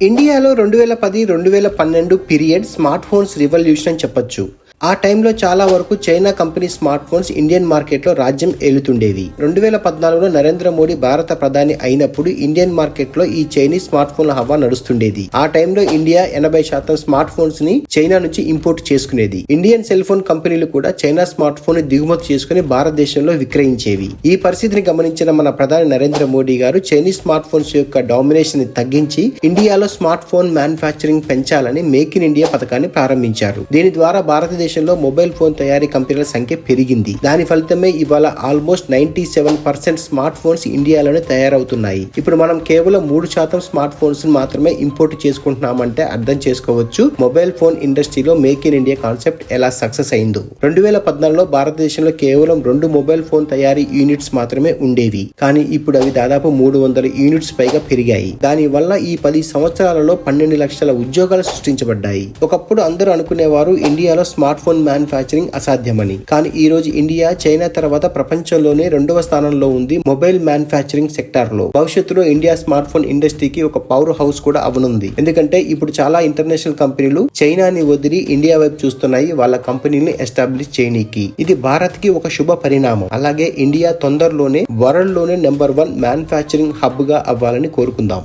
ఇండియాలో 2010-2012 period smart phones revolution అని చెప్పొచ్చు. ఆ టైంలో చాలా వరకు China company smart phones Indian మార్కెట్లో రాజ్యం ఏలుతుండేవి. 2014లో నరేంద్ర మోడీ భారత ప్రధాని అయినప్పుడు ఇండియన్ మార్కెట్లో ఈ చైనీస్ స్మార్ట్ ఫోన్ల హవా నడుస్తుండేది. ఆ టైంలో ఇండియా 80% స్మార్ట్ ఫోన్స్ ని చైనా నుంచి ఇంపోర్ట్ చేసుకునేది. ఇండియన్ సెల్ ఫోన్ కంపెనీలు కూడా చైనా స్మార్ట్ ఫోన్ ని దిగుమతి చేసుకుని భారతదేశంలో విక్రయించేవి. ఈ పరిస్థితిని గమనించిన మన ప్రధాని నరేంద్ర మోడీ గారు చైనీస్ స్మార్ట్ ఫోన్స్ యొక్క డామినేషన్ ని తగ్గించి ఇండియాలో స్మార్ట్ ఫోన్ మ్యానుఫ్యాక్చరింగ్ పెంచాలని మేక్ ఇన్ ఇండియా పథకాన్ని ప్రారంభించారు. దీని ద్వారా భారతదేశంలో మొబైల్ ఫోన్ తయారీ కంపెనీల సంఖ్య పెరిగింది. దాని ఫలితమే ఇవాళ ఆల్మోస్ట్ 97% స్మార్ట్ ఫోన్స్ ఇండియాలోనే తయారవుతున్నాయి. ఇప్పుడు మనం కేవలం 3% స్మార్ట్ ఫోన్స్ మాత్రమే ఇంపోర్ట్ చేసుకుంటున్నామంటే అర్థం చేసుకోవచ్చు మొబైల్ ఫోన్ ఇండస్ట్రీలో మేక్ ఇన్ ఇండియా కాన్సెప్ట్ ఎలా సక్సెస్ అయిందో. 2014లో భారతదేశంలో కేవలం 2 మొబైల్ ఫోన్ తయారీ యూనిట్స్ మాత్రమే ఉండేవి. కానీ ఇప్పుడు అవి దాదాపు 300 యూనిట్స్ పైగా పెరిగాయి. దాని వల్ల ఈ 10 సంవత్సరాలలో 12 లక్షల ఉద్యోగాలు సృష్టించబడ్డాయి. ఒకప్పుడు అందరూ అనుకునేవారు ఇండియాలో స్మార్ట్ ఫోన్ మ్యానుఫ్యాక్చరింగ్ అసాధ్యమని. కానీ ఈ రోజు ఇండియా చైనా తర్వాత ప్రపంచంలోనే 2వ స్థానంలో ఉంది మొబైల్ మ్యానుఫ్యాక్చరింగ్ సెక్టార్ లో. భవిష్యత్తులో ఇండియా స్మార్ట్ ఫోన్ ఇండస్ట్రీకి ఒక పవర్ హౌస్ కూడా అవనుంది. ఎందుకంటే ఇప్పుడు చాలా ఇంటర్నేషనల్ కంపెనీలు చైనాని వదిలి ఇండియా వైపు చూస్తున్నాయి వాళ్ళ కంపెనీని ఎస్టాబ్లిష్ చేయనీకి. ఇది భారత్ కి ఒక శుభ పరిణామం. అలాగే ఇండియా తొందరలోనే వరల్డ్ లోనే నెంబర్ 1 మ్యానుఫ్యాక్చరింగ్ హబ్ గా అవ్వాలని కోరుకుందాం.